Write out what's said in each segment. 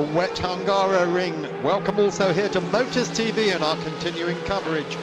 wet Hungaroring. Welcome also here to Motors TV and our continuing coverage of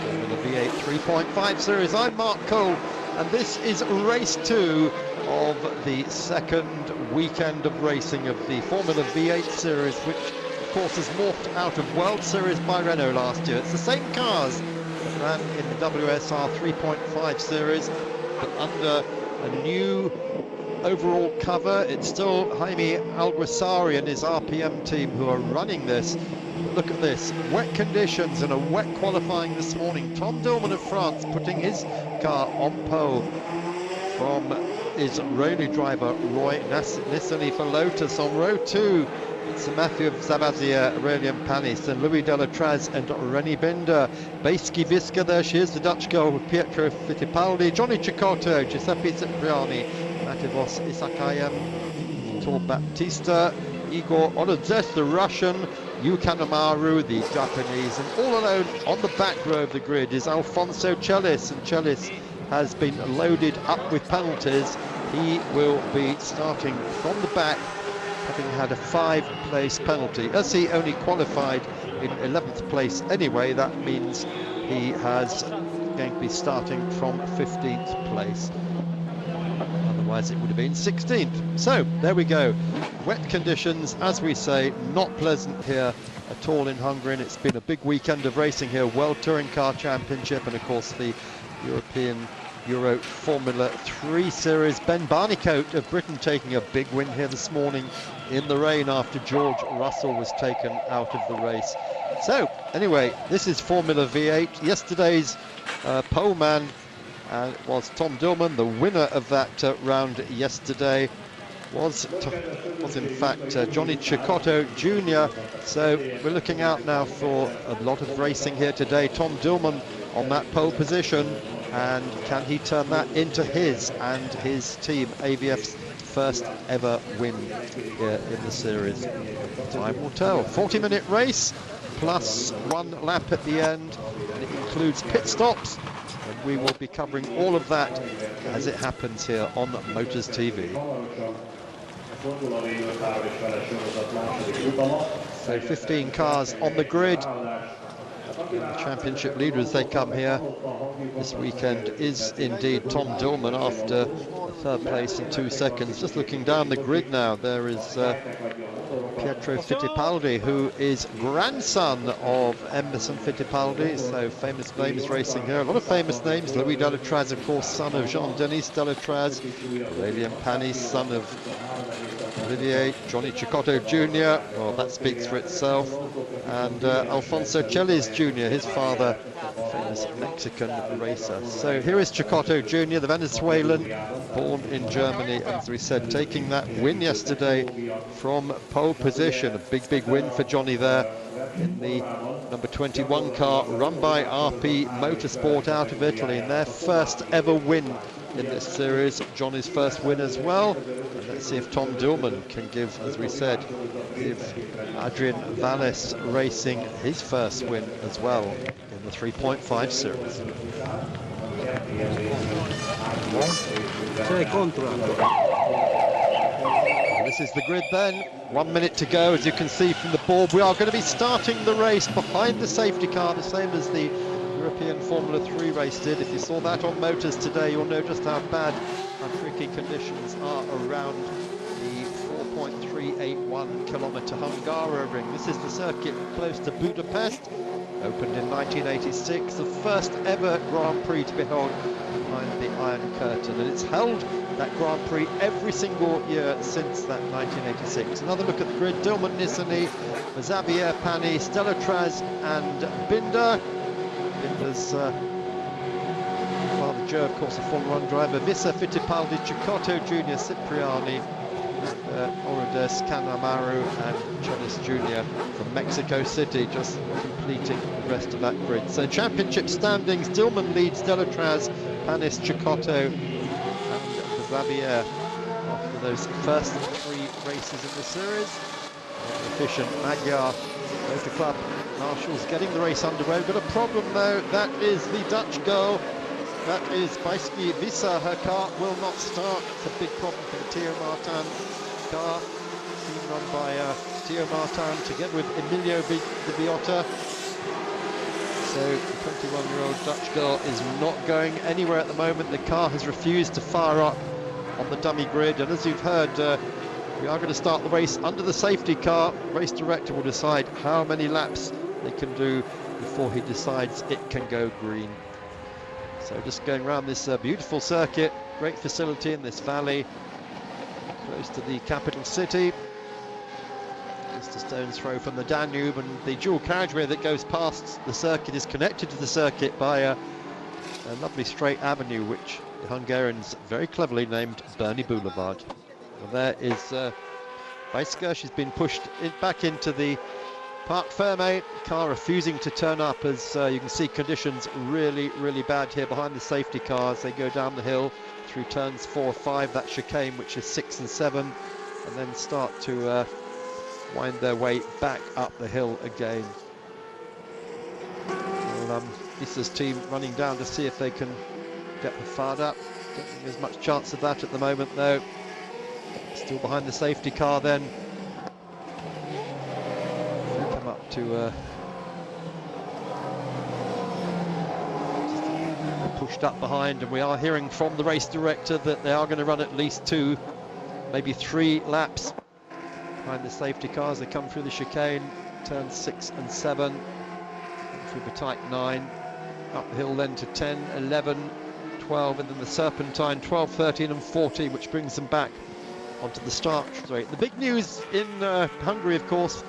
Formula V8 3.5 Series. I'm Mark Cole, and this is race 2 of the second weekend of racing of the Formula V8 Series, which of course has morphed out of World Series by Renault last year. It's the same cars that ran in the WSR 3.5 Series, but under a new overall cover. It's still Jaime Alguersuari and his RPM team who are running this. Look at this, wet conditions and a wet qualifying this morning. Tom Dillman of France putting his car on pole from Israeli driver Roy Nissany for Lotus. On row 2, it's Matthew Zabazia, Aurélien Panis, and Louis Delatraz and Renny Binder. Beisky Visca, there she is, the Dutch girl with Pietro Fittipaldi, Johnny Cecotto, Giuseppe Cipriani, Matevos Isakayem, Tor Baptista, Igor Onodzes, the Russian, Yu Kanemaru, the Japanese, and all alone on the back row of the grid is Alfonso Celis, and Celis has been loaded up with penalties. He will be starting from the back, having had a 5-place penalty. As he only qualified in 11th place anyway, that means he has going to be starting from 15th place. Otherwise it would have been 16th. So there we go. Wet conditions, as we say, not pleasant here at all in Hungary, and it's been a big weekend of racing here. World Touring Car Championship and of course the European Euro Formula 3 Series. Ben Barnicoat of Britain taking a big win here this morning in the rain after George Russell was taken out of the race. So anyway, this is Formula V8. Yesterday's pole man was Tom Dillman. The winner of that round yesterday was in fact Johnny Cecotto Jr. So we're looking out now for a lot of racing here today. Tom Dillman on that pole position, and can he turn that into his and his team AVF's first ever win here in the series? Time will tell. 40-minute race plus 1 lap at the end, and it includes pit stops, and we will be covering all of that as it happens here on Motors TV. So 15 cars on the grid. And the championship leader as they come here this weekend is indeed Tom Dillman after a 3rd place in 2 seconds. Just looking down the grid now, there is Pietro Fittipaldi, who is grandson of Emerson Fittipaldi, so famous names racing here. A lot of famous names. Louis Delatraz, of course, son of Jean-Denis Delatraz. Aurélien Panis, son of Olivier. Johnny Cecotto Jr., well, that speaks for itself. And Alfonso Celis Jr., his father, famous Mexican racer. So here is Cecotto Jr., the Venezuelan, born in Germany, and as we said, taking that win yesterday from pole position. A big win for Johnny there in the number 21 car run by RP Motorsport out of Italy, and their first ever win in this series. Johnny's first win as well, and let's see if Tom Dillman can give, as we said, give Adrian Valles Racing his first win as well in the 3.5 series. This is the grid then, 1 minute to go. As you can see from the board, we are going to be starting the race behind the safety car, the same as the European Formula 3 race did. If you saw that on Motors today, you'll know just how bad and tricky conditions are around the 4.381 kilometre Hungaroring. This is the circuit close to Budapest, opened in 1986, the first ever Grand Prix to be held behind the Iron Curtain, and it's held that Grand Prix every single year since that 1986. Another look at the grid: Dillman, Nissany, Xavier Panis, Delatraz and Binder. Binder's father Joe, of course, a Formula 1 driver. Visca, Fittipaldi, Cecotto Jr., Cipriani, Orodes, Kanemaru and Celis Jr. from Mexico City, just completing the rest of that grid. So championship standings: Dillman leads Delatraz, Panis, Cecotto and Xavier after those first 3 races in the series. Efficient Magyar Motor Club Marshall's getting the race underway. We've got a problem though, that is the Dutch girl, that is Beisky Visca. Her car will not start. It's a big problem for the Thierry Martin car, team run by Matteo Martin together with Emilio Di Biotta. So the 21-year-old Dutch girl is not going anywhere at the moment. The car has refused to fire up on the dummy grid, and as you've heard, we are going to start the race under the safety car. Race director will decide how many laps they can do before he decides it can go green. So just going around this beautiful circuit, great facility in this valley, close to the capital city. Just a stone's throw from the Danube, and the dual carriageway that goes past the circuit is connected to the circuit by a lovely straight avenue, which the Hungarians very cleverly named Bernie Boulevard. Well, there is Weisker. She's been pushed back into the Parc Fermé, car refusing to turn up, as you can see conditions really bad here behind the safety cars. They go down the hill through turns 4, 5, that chicane which is 6 and 7, and then start to wind their way back up the hill again. Well, Lisa's team running down to see if they can get her fired up. Don't think there's much chance of that at the moment though. Still behind the safety car then. Come up to pushed up behind, and we are hearing from the race director that they are going to run at least 2, maybe 3 laps behind the safety cars. They come through the chicane, turns 6 and 7, through Bataille 9, up the hill then to 10, 11, 12, and then the Serpentine 12, 13 and 14, which brings them back onto the start straight. The big news in Hungary, of course,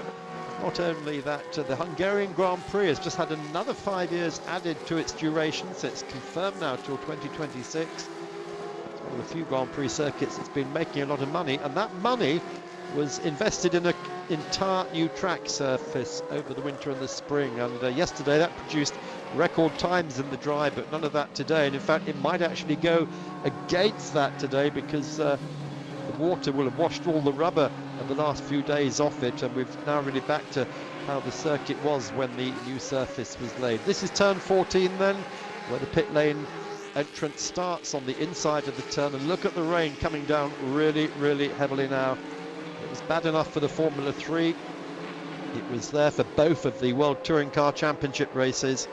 not only that the Hungarian Grand Prix has just had another 5 years added to its duration, so it's confirmed now till 2026. It's one of the few Grand Prix circuits that's been making a lot of money, and that money was invested in an entire new track surface over the winter and the spring, and yesterday that produced record times in the dry, but none of that today. And in fact, it might actually go against that today, because the water will have washed all the rubber of the last few days off it, and we've now really back to how the circuit was when the new surface was laid. This is turn 14 then, where the pit lane entrance starts on the inside of the turn, and look at the rain coming down really heavily now. It was bad enough for the Formula 3. It was there for both of the World Touring Car Championship races.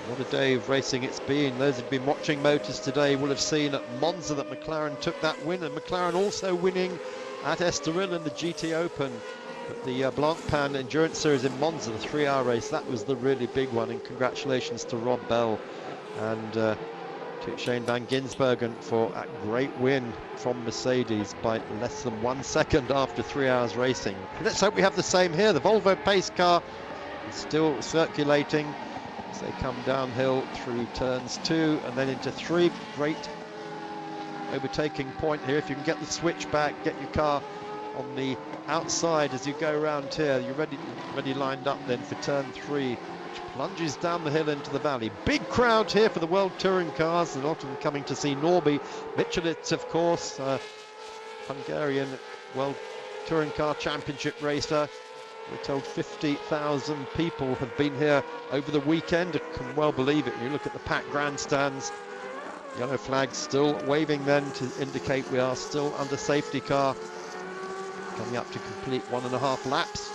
What a day of racing it's been. Those who've been watching motors today will have seen at Monza that McLaren took that win, and McLaren also winning at Estoril in the GT Open. But the Blancpain Endurance Series in Monza, the 3-hour race, that was the really big one, and congratulations to Rob Bell and to Shane van Gisbergen for a great win from Mercedes by less than 1 second after 3 hours racing. Let's hope we have the same here. The Volvo pace car is still circulating as they come downhill through turns 2 and then into 3. Great overtaking point here. If you can get the switch back, get your car on the outside as you go around here, you're ready lined up then for turn 3, which plunges down the hill into the valley. Big crowd here for the World Touring Cars, and a lot of them coming to see Norby Michelitz, of course, Hungarian World Touring Car Championship racer. We're told 50,000 people have been here over the weekend. I can well believe it when you look at the packed grandstands. Yellow flags still waving then to indicate we are still under safety car. Coming up to complete 1.5 laps.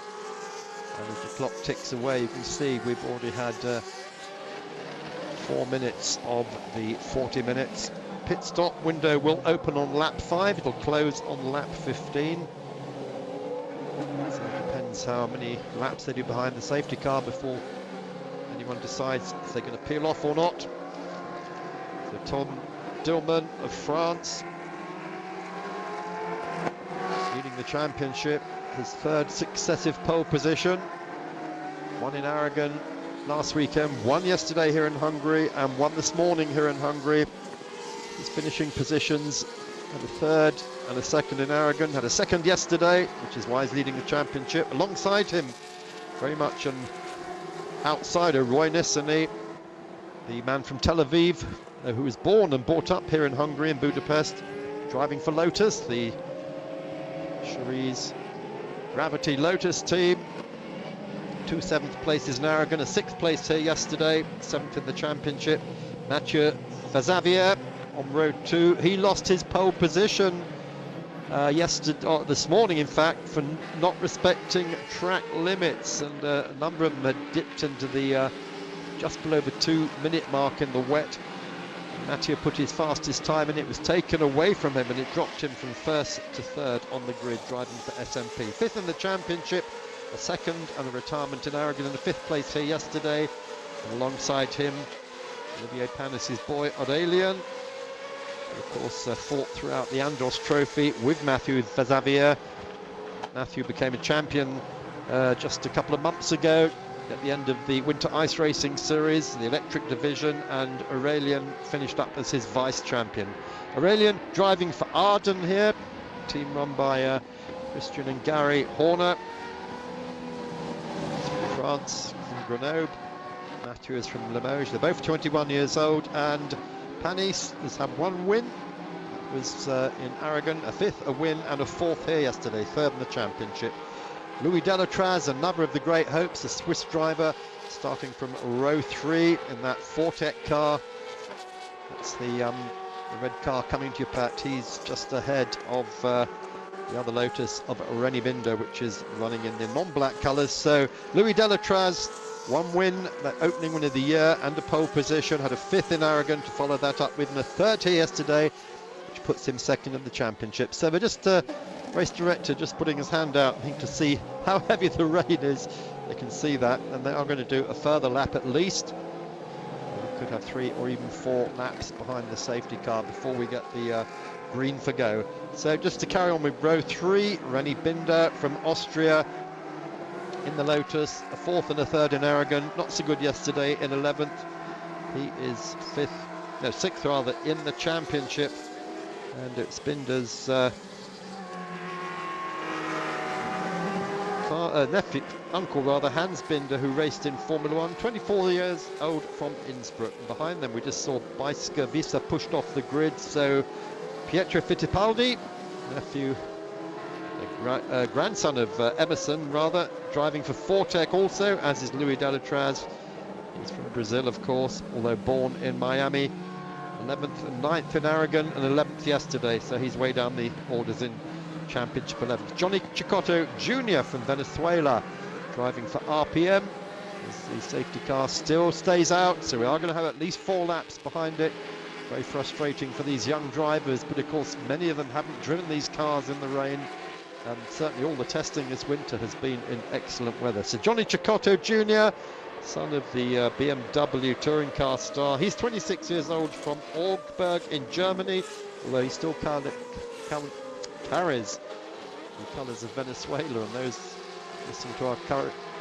And as the clock ticks away, you can see we've already had 4 minutes of the 40 minutes. Pit stop window will open on lap 5. It'll close on lap 15. So it depends how many laps they do behind the safety car before anyone decides if they're going to peel off or not. So Tom Dillman of France leading the championship, his 3rd successive pole position. 1 in Aragon last weekend, 1 yesterday here in Hungary, and 1 this morning here in Hungary. His finishing positions had a 3rd and a 2nd in Aragon, had a 2nd yesterday, which is why he's leading the championship. Alongside him, very much an outsider, Roy Nissany, the man from Tel Aviv, who was born and brought up here in Hungary, in Budapest, driving for Lotus, the Cherise Gravity Lotus team. 2 7th places in Aragon, a 6th place here yesterday, 7th in the championship. Mathieu Vazavier on road 2, he lost his pole position this morning, in fact, for not respecting track limits, and a number of them had dipped into the just below the 2-minute mark in the wet. Mathieu put his fastest time and it was taken away from him, and it dropped him from first to third on the grid, driving for SMP. Fifth in the championship, a second and a retirement in Aragon, and a fifth place here yesterday. And alongside him, Olivier Panis' boy Aurélien. Of course, fought throughout the Andros Trophy with Mathieu Xavier. Mathieu became a champion just a couple of months ago at the end of the Winter Ice Racing Series, the electric division, and Aurélien finished up as his vice champion. Aurélien driving for Arden here, team run by Christian and Gary Horner. From France, from Grenoble. Mathieu is from Limoges. They're both 21 years old, and Panis has had one win. It was in Aragon, a fifth, a win, and a fourth here yesterday, third in the championship. Louis Delatraz, another of the great hopes, a Swiss driver, starting from row 3 in that Fortec car. That's the red car coming to you, Pat. He's just ahead of the other Lotus of Rennie Binder, which is running in the non-black colours. So Louis Delatraz, one win, that opening win of the year, and a pole position, had a fifth in Aragon to follow that up with, and a third here yesterday, which puts him second in the championship. So we're just race director just putting his hand out, I think, to see how heavy the rain is. They can see that, and they are going to do a further lap at least. We could have 3 or even 4 laps behind the safety car before we get the green for go. So just to carry on with row 3, Rennie Binder from Austria in the Lotus, a fourth and a third in Aragon. Not so good yesterday in 11th. He is sixth rather, in the championship, and it's Binder's uncle rather, Hans Binder, who raced in Formula 1, 24 years old, from Innsbruck. And behind them we just saw Bicycle Visa pushed off the grid, so Pietro Fittipaldi, nephew, grandson of Emerson rather, driving for Fortec also, as is Louis Delatraz. He's from Brazil, of course, although born in Miami. 11th and 9th in Aragon, and 11th yesterday, so he's way down the orders in championship 11th. Johnny Chicotto Jr. from Venezuela, driving for RPM. The safety car still stays out, so we are going to have at least 4 laps behind it. Very frustrating for these young drivers, but of course many of them haven't driven these cars in the rain, and certainly all the testing this winter has been in excellent weather. So Johnny Chicotto Jr., son of the BMW touring car star, he's 26 years old, from Augsburg in Germany, although he still carries the colours of Venezuela, and those listening to our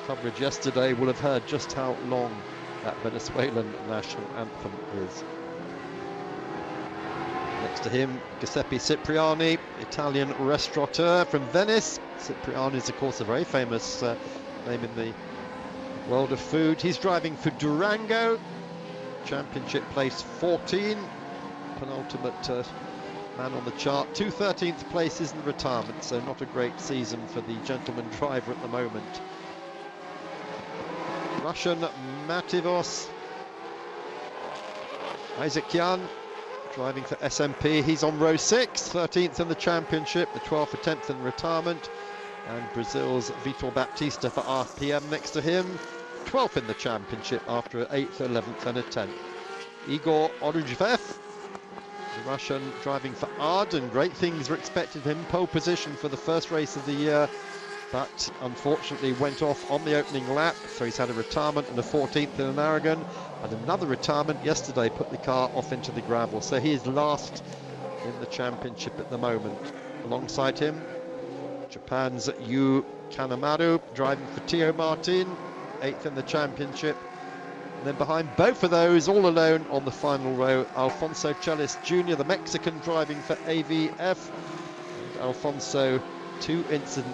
coverage yesterday will have heard just how long that Venezuelan national anthem is. Next to him, Giuseppe Cipriani, Italian restaurateur from Venice. Cipriani is, of course, a very famous name in the world of food. He's driving for Durango, championship place 14, penultimate man on the chart. 2 13th places in retirement, so not a great season for the gentleman driver at the moment. Russian Mativos Isaacyan, driving for SMP. He's on row 6, 13th in the championship, the 12th or 10th in retirement. And Brazil's Vitor Baptista for RPM next to him, 12th in the championship after an 8th, 11th and a 10th. Igor Oruzhev, the Russian, driving for Arden. Great things were expected of him. Pole position for the first race of the year, but unfortunately went off on the opening lap, so he's had a retirement and a 14th in an Aragon, and another retirement yesterday put the car off into the gravel, so he is last in the championship at the moment. Alongside him, Japan's Yu Kanemaru, driving for Tio Martin, 8th in the championship. And then behind both of those, all alone on the final row, Alfonso Celis Jr., the Mexican, driving for AVF. And Alfonso, 2 incidents